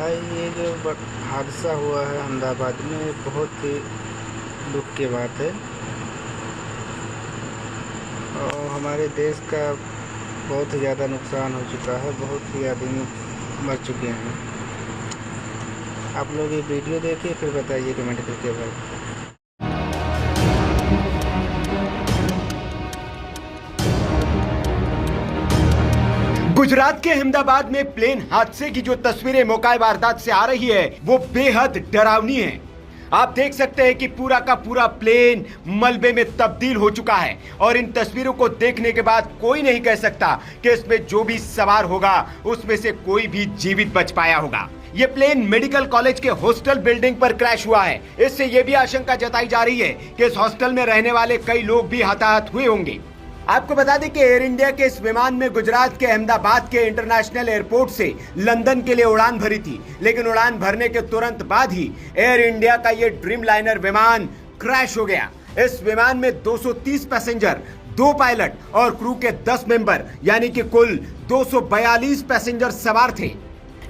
भाई ये जो हादसा हुआ है अहमदाबाद में, बहुत ही दुख की बात है और हमारे देश का बहुत ही ज़्यादा नुकसान हो चुका है। बहुत ही आदमी मर चुके हैं। आप लोग ये वीडियो देखिए, फिर बताइए कमेंट करके भाई। गुजरात के अहमदाबाद में प्लेन हादसे की जो तस्वीरें मौका वारदात से आ रही है वो बेहद डरावनी है। आप देख सकते हैं कि पूरा का पूरा प्लेन मलबे में तब्दील हो चुका है और इन तस्वीरों को देखने के बाद कोई नहीं कह सकता कि इसमें जो भी सवार होगा उसमें से कोई भी जीवित बच पाया होगा। ये प्लेन मेडिकल कॉलेज के हॉस्टल बिल्डिंग पर क्रैश हुआ है। इससे यह भी आशंका जताई जा रही है कि इस हॉस्टल में रहने वाले कई लोग भी हताहत हुए होंगे। आपको बता दें कि एयर इंडिया के इस विमान में गुजरात के अहमदाबाद के इंटरनेशनल एयरपोर्ट से लंदन के लिए उड़ान भरी थी, लेकिन उड़ान भरने के तुरंत बाद ही एयर इंडिया का ये ड्रीम लाइनर विमान क्रैश हो गया। इस विमान में 230 पैसेंजर, 2 पायलट और क्रू के 10 मेंबर यानी कि कुल 242 पैसेंजर सवार थे।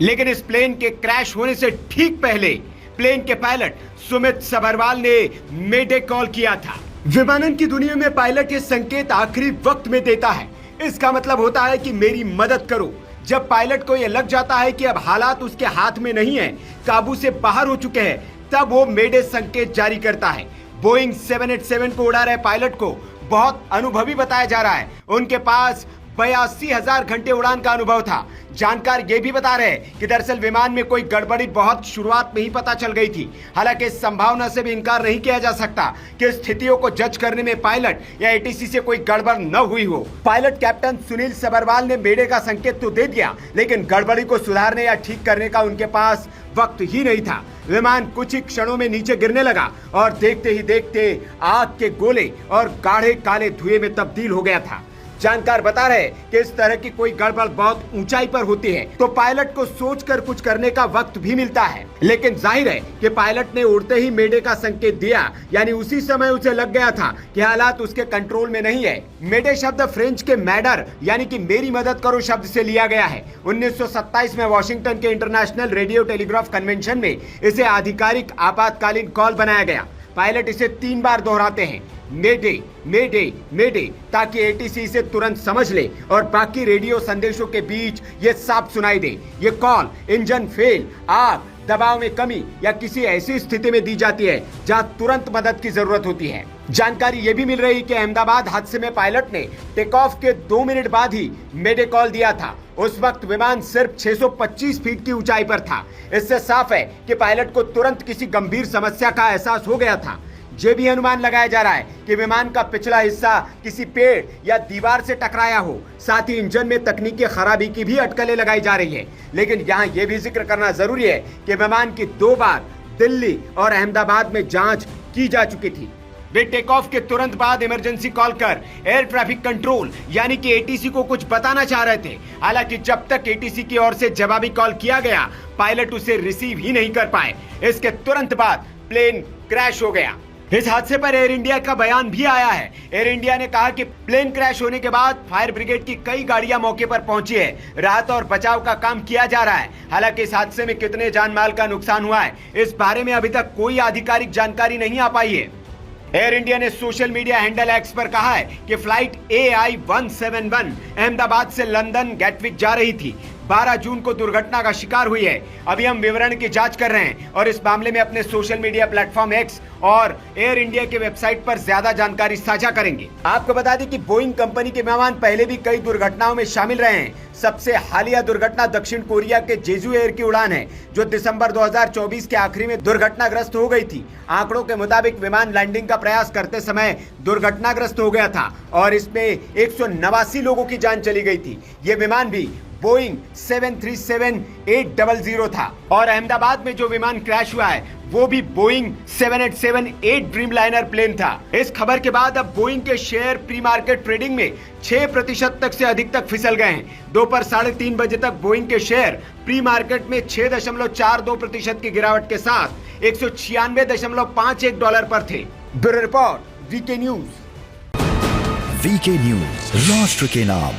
लेकिन इस प्लेन के क्रैश होने से ठीक पहले प्लेन के पायलट सुमित सबरवाल ने मेडे कॉल किया था। विमानन की दुनिया में पायलट ये संकेत आखिरी वक्त में देता है। इसका मतलब होता है कि मेरी मदद करो। जब पायलट को यह लग जाता है कि अब हालात उसके हाथ में नहीं है, काबू से बाहर हो चुके हैं, तब वो मेडे संकेत जारी करता है। बोइंग 787 को उड़ा रहे पायलट को बहुत अनुभवी बताया जा रहा है। उनके पास 82,000 घंटे उड़ान का अनुभव था। जानकार ये भी बता रहे हैं कि दरअसल विमान में कोई गड़बड़ी बहुत शुरुआत में ही पता चल गई थी। हालांकि इस संभावना से भी इनकार नहीं किया जा सकता कि स्थितियों को जज करने में पायलट या एटीसी से कोई गड़बड़ न हुई हो। पायलट कैप्टन सुनील सबरवाल ने मेडे का संकेत तो दे दिया, लेकिन गड़बड़ी को सुधारने या ठीक करने का उनके पास वक्त ही नहीं था। विमान कुछ ही क्षणों में नीचे गिरने लगा और देखते ही देखते आग के गोले और गाढ़े काले धुएं में तब्दील हो गया था। जानकार बता रहे कि इस तरह की कोई गड़बड़ बहुत ऊंचाई पर होती है तो पायलट को सोचकर कुछ करने का वक्त भी मिलता है, लेकिन जाहिर है कि पायलट ने उड़ते ही मेडे का संकेत दिया, यानी उसी समय उसे लग गया था कि हालात उसके कंट्रोल में नहीं है। मेडे शब्द फ्रेंच के मैडर यानी कि मेरी मदद करो शब्द से लिया गया है। 1927 में वॉशिंगटन के इंटरनेशनल रेडियो टेलीग्राफ कन्वेंशन में इसे आधिकारिक आपातकालीन कॉल बनाया गया। पायलट इसे 3 बार दोहराते हैं, मेडे मेडे मेडे, ताकि एटीसी इसे तुरंत समझ ले और बाकी रेडियो संदेशों के बीच ये साफ सुनाई दे। ये कॉल इंजन फेल, आग, दबाव में कमी या किसी ऐसी स्थिति में दी जाती है जहां तुरंत मदद की जरूरत होती है। जानकारी ये भी मिल रही कि अहमदाबाद हादसे में पायलट ने टेक ऑफ के 2 मिनट बाद ही मेडे कॉल दिया था। उस वक्त विमान सिर्फ 625 फीट की ऊंचाई पर था। इससे साफ है कि पायलट को तुरंत किसी गंभीर समस्या का एहसास हो गया था। ये भी अनुमान लगाया जा रहा है कि विमान का पिछला हिस्सा किसी पेड़ या दीवार से टकराया हो। साथ ही इंजन में तकनीकी खराबी की भी अटकलें लगाई जा रही है। लेकिन यहाँ यह भी जिक्र करना जरूरी है कि विमान की 2 बार दिल्ली और अहमदाबाद में जांच की जा चुकी थी। वे टेक ऑफ के तुरंत बाद इमरजेंसी कॉल कर एयर ट्रैफिक कंट्रोल यानी कि एटीसी को कुछ बताना चाह रहे थे। हालांकि जब तक एटीसी की ओर से जवाबी कॉल किया गया, पायलट उसे रिसीव ही नहीं कर पाए। इसके तुरंत बाद प्लेन क्रैश हो गया। इस हादसे पर एयर इंडिया का बयान भी आया है। एयर इंडिया ने कहा कि प्लेन क्रैश होने के बाद फायर ब्रिगेड की कई गाड़ियां मौके पर पहुंची है। राहत और बचाव का काम किया जा रहा है। हालांकि इस हादसे में कितने जान माल का नुकसान हुआ है, इस बारे में अभी तक कोई आधिकारिक जानकारी नहीं आ पाई है। एयर इंडिया ने सोशल मीडिया हैंडल एक्स पर कहा है कि फ्लाइट AI-171 अहमदाबाद से लंदन गैटविक जा रही थी। 12 जून को दुर्घटना का शिकार हुई है। अभी हम विवरण की जांच कर रहे हैं और इस मामले में अपने सोशल मीडिया प्लेटफॉर्म एक्स और एयर इंडिया के वेबसाइट पर ज्यादा जानकारी साझा करेंगे। आपको बता दें कि बोइंग कंपनी के विमान पहले भी कई दुर्घटनाओं में शामिल रहे हैं। सबसे हालिया दुर्घटना दक्षिण कोरिया के जेजू एयर की उड़ान है, जो दिसंबर 2024 के आखिरी में दुर्घटनाग्रस्त हो गई थी। आंकड़ों के मुताबिक विमान लैंडिंग का प्रयास करते समय दुर्घटनाग्रस्त हो गया था और इसमें 189 लोगों की जान चली गई थी। ये विमान भी बोइंग 737-800 था और अहमदाबाद में जो विमान क्रैश हुआ है वो भी बोइंग 787-8 ड्रीम लाइनर प्लेन था। इस खबर के बाद अब बोइंग के शेयर प्री मार्केट ट्रेडिंग में 6% तक से अधिक तक फिसल गए हैं। दोपहर 3:30 बजे तक बोइंग के शेयर प्री मार्केट में 6.42% की गिरावट के साथ $196.51 पर थे। Bureau report, VK news. VK news, राष्ट्र के नाम।